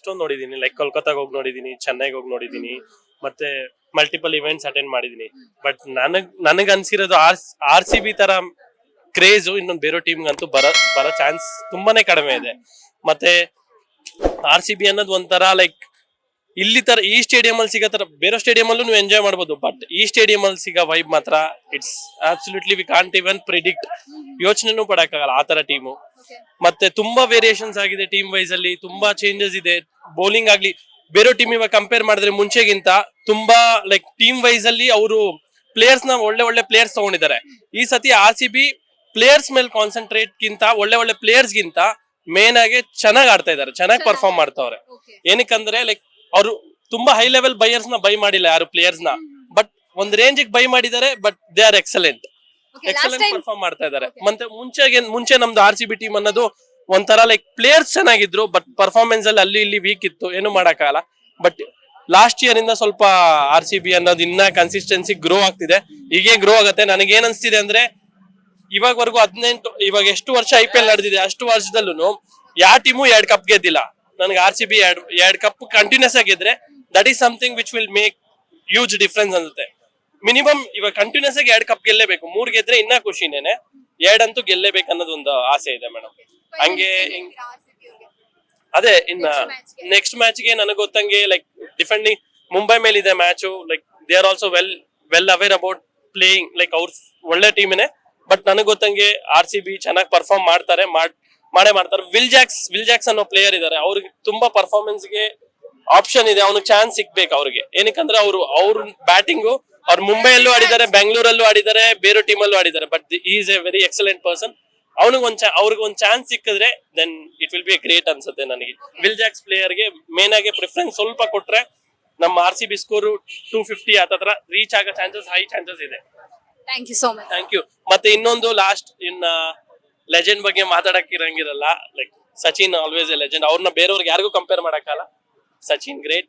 ಎಷ್ಟೊಂದು ನೋಡಿದೀನಿ, ಲೈಕ್ ಕೋಲ್ಕತ್ತಾಗ ಹೋಗಿ ನೋಡಿದೀನಿ, ಚೆನ್ನೈಗೆ ಹೋಗಿ ನೋಡಿದೀನಿ, ಮತ್ತೆ ಮಲ್ಟಿಪಲ್ ಇವೆಂಟ್ಸ್ ಅಟೆಂಡ್ ಮಾಡಿದೀನಿ. ಬಟ್ ನನಗ್ ಅನ್ಸಿರೋದು RCB ತರ ಕ್ರೇಜ್ ಇನ್ನೊಂದು ಬೇರೆ ಟೀಮ್ಗಂತೂ ಬರೋ ಚಾನ್ಸ್ ತುಂಬಾನೇ ಕಡಿಮೆ ಇದೆ. ಮತ್ತೆ RCB ಅನ್ನೋದು ಒಂಥರ ಲೈಕ್ ಇಲ್ಲಿ ತರ ಈ ಸ್ಟೇಡಿಯಂ ಅಲ್ಲಿ ಸಿಗೋ ತರ ಬೇರೆ ಸ್ಟೇಡಿಯಂ ಅಲ್ಲೂ ನೀವು ಎಂಜಾಯ್ ಮಾಡಬಹುದು, ಬಟ್ ಈ ಸ್ಟೇಡಿಯಂ ಅಲ್ಲಿ ಸಿಗೋ ವೈಬ್ ಮಾತ್ರ it's absolutely we can't even predict. ಯೋಚನೆನೂ ಪಡಕ್ಕಾಗಲ್ಲ ಆ ತರ ಟೀಮು. ಮತ್ತೆ ತುಂಬಾ ವೇರಿಯೇಷನ್ಸ್ ಆಗಿದೆ ಟೀಮ್ ವೈಸ್ ಅಲ್ಲಿ, ತುಂಬಾ ಚೇಂಜಸ್ ಇದೆ. ಬೌಲಿಂಗ್ ಆಗ್ಲಿ ಬೇರೆ ಟೀಮ್ ಇವಾಗ ಕಂಪೇರ್ ಮಾಡಿದ್ರೆ ಮುಂಚೆಗಿಂತ ತುಂಬಾ ಲೈಕ್ ಟೀಮ್ ವೈಸ್ ಅಲ್ಲಿ ಅವರು ಪ್ಲೇಯರ್ಸ್ ನ ಒಳ್ಳೆ ಪ್ಲೇಯರ್ಸ್ ತಗೊಂಡಿದ್ದಾರೆ. ಈ ಸತಿ RCB ಪ್ಲೇಯರ್ಸ್ ಮೇಲೆ ಕಾನ್ಸಂಟ್ರೇಟ್ ಗಿಂತ ಒಳ್ಳೆ ಪ್ಲೇಯರ್ಸ್ ಗಿಂತ ಮೇನ್ ಆಗಿ ಚೆನ್ನಾಗಿ ಆಡ್ತಾ ಇದಾರೆ, ಚೆನ್ನಾಗಿ ಪರ್ಫಾರ್ಮ್ ಮಾಡ್ತಾವ್ರೆ. ಏನಕ್ಕಂದ್ರೆ ಲೈಕ್ ಅವರು ತುಂಬಾ ಹೈ ಲೆವೆಲ್ ಬೈಯರ್ಸ್ ನ ಬೈ ಮಾಡಿಲ್ಲ ಯಾರು ಪ್ಲೇಯರ್ಸ್ ನ, ಬಟ್ ಒಂದ್ ರೇಂಜ್ ಬೈ ಮಾಡಿದ್ದಾರೆ. But they are excellent perform ಮಾಡ್ತಾ ಇದಾರೆ. ಮತ್ತೆ ಮುಂಚೆ ನಮ್ದು RCB ಟೀಮ್ ಅನ್ನೋದು ಒಂಥರ ಲೈಕ್ ಪ್ಲೇಯರ್ಸ್ ಚೆನ್ನಾಗಿದ್ರು, ಬಟ್ ಪರ್ಫಾರ್ಮೆನ್ಸ್ ಅಲ್ಲಿ ಅಲ್ಲಿ ಇಲ್ಲಿ ವೀಕ್ ಇತ್ತು, ಏನು ಮಾಡಕ್ಕಾಗಲ್ಲ. ಬಟ್ ಲಾಸ್ಟ್ ಇಯರ್ ಇಂದ ಸ್ವಲ್ಪ RCB ಅನ್ನೋದು ಇನ್ನ ಕನ್ಸಿಸ್ಟೆನ್ಸಿ ಗ್ರೋ ಆಗ್ತಿದೆ. ಹೀಗೆ ಗ್ರೋ ಆಗುತ್ತೆ. ನನಗೇನ್ ಅನ್ಸ್ತಿದೆ ಅಂದ್ರೆ ಇವಾಗವರೆಗೂ 18 ಇವಾಗ ಎಷ್ಟು ವರ್ಷ IPL ನಡೆದಿದೆ ಅಷ್ಟು ವರ್ಷದಲ್ಲೂ ಯಾವ ಟೀಮು 2 ಕಪ್ ಗೆದ್ದಿಲ್ಲ. ನನಗೆ RCB 2 ಕಪ್ ಕಂಟಿನ್ಯೂಸ್ ಆಗಿದ್ರೆ that is something which will make huge difference ಅನ್ಸುತ್ತೆ. ಮಿನಿಮಮ್ ಇವಾಗ ಕಂಟಿನ್ಯೂಸ್ ಆಗಿ 2 ಕಪ್ ಗೆಲ್ಲೇಬೇಕು. 3 ಗೆದ್ರೆ ಇನ್ನ ಖುಷಿನೇನೆ, 2 ಅಂತೂ ಗೆಲ್ಲೇಬೇಕು ಅನ್ನೋದು ಒಂದು ಆಸೆ ಇದೆ ಮೇಡಮ್. ಹಂಗೆ ಅದೇ ಇನ್ನ ನೆಕ್ಸ್ಟ್ ಮ್ಯಾಚ್ ಗೆ ನನಗೆ ಗೊತ್ತಂಗೆ ಲೈಕ್ ಡಿಫೆಂಡಿಂಗ್ ಮುಂಬೈ ಮೇಲೆ ಇದೆ match. Like they are also well aware about playing, like ಅವ್ರ ಒಳ್ಳೆ ಟೀಮೇನೆ. ಬಟ್ ನನಗೆ ಗೊತ್ತಂಗೆ RCB ಚೆನ್ನಾಗಿ ಪರ್ಫಾರ್ಮ್ ಮಾಡೇ ಮಾಡ್ತಾರೆ. ವಿಲ್ ಜಾಕ್ಸ್ ಅನ್ನೋ ಪ್ಲೇಯರ್ ಇದಾರೆ, ಅವ್ರಿಗೆ ತುಂಬಾ ಪರ್ಫಾರ್ಮೆನ್ಸ್ ಗೆ ಆಪ್ಷನ್ ಇದೆ. ಅವ್ನಿಗೆ ಚಾನ್ಸ್ ಸಿಗ್ಬೇಕು ಅವ್ರಿಗೆ. ಏನಕ್ಕಂದ್ರೆ ಅವ್ರ ಬ್ಯಾಟಿಂಗು ಅವ್ರು ಮುಂಬೈಯಲ್ಲೂ ಆಡಿದ್ದಾರೆ, ಬೆಂಗಳೂರಲ್ಲೂ ಆಡಿದ್ದಾರೆ, ಬೇರೆ ಟೀಮಲ್ಲೂ ಆಡಿದ್ದಾರೆ. But is a very excellent person. ಅವ್ರಿಗೆ ಒಂದ್ ಚಾನ್ಸ್ ಸಿಕ್ಕಿದ್ರೆ then it will be great ಅನ್ಸುತ್ತೆ ನನಗೆ. ವಿಲ್ ಜಾಕ್ಸ್ ಪ್ಲೇಯರ್ ಗೆ ಮೇನ್ ಆಗಿ ಪ್ರಿಫರೆನ್ಸ್ ಸ್ವಲ್ಪ ಕೊಟ್ರೆ ನಮ್ಮ RCB ಸ್ಕೋರ್ 250 ಹತ್ರ ರೀಚ್ ಆಗೋ ಹೈ ಚಾನ್ಸಸ್ ಇದೆ. Thank you so much. Thank you. ಮತ್ತೆ ಇನ್ನೊಂದು ಲಾಸ್ಟ್ ಲೆಜೆಂಡ್ ಬಗ್ಗೆ ಮಾತಾಡಕ್ ಇರಂಗಿರಲ್ಲ. Like Sachin always a legend. ಅವ್ರನ್ನ ಬೇರೆಯವ್ರಿಗೆ ಯಾರಿಗೂ ಕಂಪೇರ್ ಮಾಡಕ್ಕಾಗಲ್ಲ. Sachin great,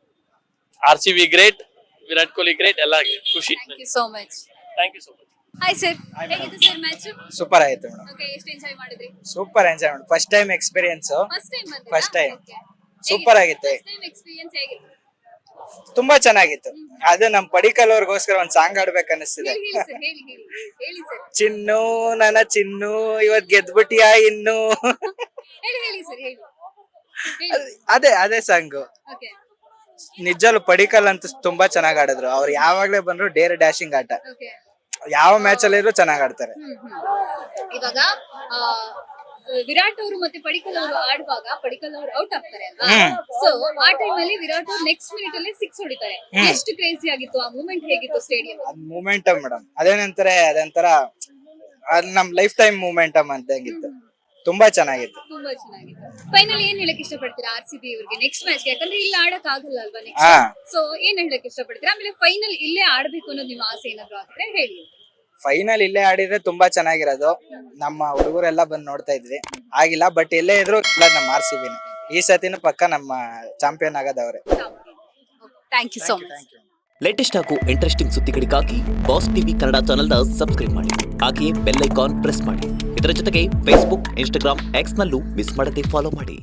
RCB great, Virat Kohli great, ಎಲ್ಲ ಗ್ರೇಟ್. ಖುಷಿ. Thank you so much. Thank you so much. Hi sir, ಹೇಗಿತ್ತು ಸರ್ ಮ್ಯಾಚ್? ಸೂಪರ್ ಆಯ್ತು ಮೇಡಮ್. ಓಕೆ, ಎಷ್ಟು ಎಂಜಾಯ್ ಮಾಡಿದ್ರಿ? ಸೂಪರ್ ಎಂಜಾಯ್ ಮಾಡಿ. First time experience. First time ಬಂದ್ರಾ? First time. Okay. ಸೂಪರ್ ಆಗಿತ್ತು. First time experience ಹೇಗಿತ್ತು? ತುಂಬಾ ಚೆನ್ನಾಗಿತ್ತು. ಅದು ನಮ್ ಪಡಿಕಲ್ ಅವ್ರಿಗೋಸ್ಕರ ಒಂದ್ ಸಾಂಗ್ ಆಡ್ಬೇಕು ಅನಿಸ್ತಿದೆ. ಹೇಳಿ ಸರ್, ಹೇಳಿ ಸರ್. ಚಿನ್ನು ನನ್ನ ಚಿನ್ನು ಇವತ್ ಗೆದ್ಬಿಟ್ಟಿಯಾ ಇನ್ನು. ಹೇಳಿ ಸರ್, ಹೇಳಿ. ಅದೇ ಸಾಂಗ್. ಓಕೆ. ನಿಜಲ್ಲೂ ಪಡಿಕಲ್ ಅಂತ ತುಂಬಾ ಚೆನ್ನಾಗ್ ಆಡಿದ್ರು. ಅವ್ರು ಯಾವಾಗ್ಲೇ ಬಂದ್ರು ಡೇರ್ ಡ್ಯಾಶಿಂಗ್ ಆಟ. ಓಕೆ. ಯಾವ ಮ್ಯಾಚ್ ಅಲ್ಲಿ ಇದ್ರು ಚೆನ್ನಾಗ್ ಆಡ್ತಾರೆ. ಇವಾಗ ವಿರಾಟ್ ಅವರು ಮತ್ತೆ ಪಡಿಕಲ್ ಅವರು ಆಡುವಾಗ ಪಡಿಕಲ್ ಅವರು ಔಟ್ ಆಗ್ತಾರೆ ಅಲ್ವಾ? ಸೊ ಆ ಟೈಮ್ ಅಲ್ಲಿ ವಿರಾಟ್ ಅವರು ನೆಕ್ಸ್ಟ್ ಮಿನಿಟ್ ಅಲ್ಲಿ 6 ಹೊಡಿತಾರೆ. ಎಷ್ಟು ಕ್ರೇಜಿ ಆಗಿತ್ತು ಆ ಮೂಮೆಂಟ್, ಹೇಗಿತ್ತು ಸ್ಟೇಡಿಯಂ? ಅದ್ ಮೂಮೆಂಟಮ್ ಮೇಡಮ್. ಅದೊಂಥರ ಅದ್ ನಮ್ ಲೈಫ್ ಟೈಮ್ ಮೂಮೆಂಟಮ್ ಅಂದಂಗಿತ್ತು. ತುಂಬಾ ಚೆನ್ನಾಗಿತ್ತು. ತುಂಬಾ ಚೆನ್ನಾಗಿತ್ತು. ಫೈನಲ್ ಏನ್ ಹೇಳಕ್ ಇಷ್ಟಪಡ್ತೀರಾ RCB ಇವರಿಗೆ ನೆಕ್ಸ್ಟ್ ಮ್ಯಾಚ್? ಯಾಕಂದ್ರೆ ಇಲ್ಲಿ ಆಡಕ್ ಆಗಲ್ಲ ಅಲ್ವಾ ನೆಕ್ಸ್ಟ್. ಸೊ ಏನ್ ಹೇಳಕ್ ಇಷ್ಟಪಡ್ತೀರಾ? ಆಮೇಲೆ ಫೈನಲ್ ಇಲ್ಲೇ ಆಡ್ಬೇಕು ಅನ್ನೋದು ನಿಮ್ಮ ಆಸೆ ಏನಾದ್ರು ಆದ್ರೆ ಹೇಳಿ. ಫೈನಲ್ ಇಲ್ಲೇ ಆಡಿದ್ರೆ ತುಂಬಾ ಚೆನ್ನಾಗಿರೋದು. ನಮ್ಮ ಹುಡುಗರೆಲ್ಲ ಬಂದು ನೋಡ್ತಾ ಇದ್ವಿ, ಆಗಿಲ್ಲ. ಬಟ್ ಎಲ್ಲೇ ಇದ್ರು ನಮ್ಮ RCBನೇ ಈ ಸತಿನೂ ಪಕ್ಕ ನಮ್ಮ ಚಾಂಪಿಯನ್ ಆಗೋದವ್ರೆ. Thank you so much. Latest ಹಾಗೂ ಇಂಟ್ರೆಸ್ಟಿಂಗ್ ಸುದ್ದಿಗಳಿಗಾಗಿ ಬಾಸ್ ಟಿವಿ ಕನ್ನಡ ಚಾನೆಲ್ನ ಸಬ್ಸ್ಕ್ರೈಬ್ ಮಾಡಿ. ಹಾಗೆಯೇ ಬೆಲ್ ಐಕಾನ್ ಪ್ರೆಸ್ ಮಾಡಿ. ಇದರ ಜೊತೆಗೆ ಫೇಸ್ಬುಕ್, ಇನ್ಸ್ಟಾಗ್ರಾಮ್, ಎಕ್ಸ್ ನಲ್ಲೂ ಮಿಸ್ ಮಾಡದೆ ಫಾಲೋ ಮಾಡಿ.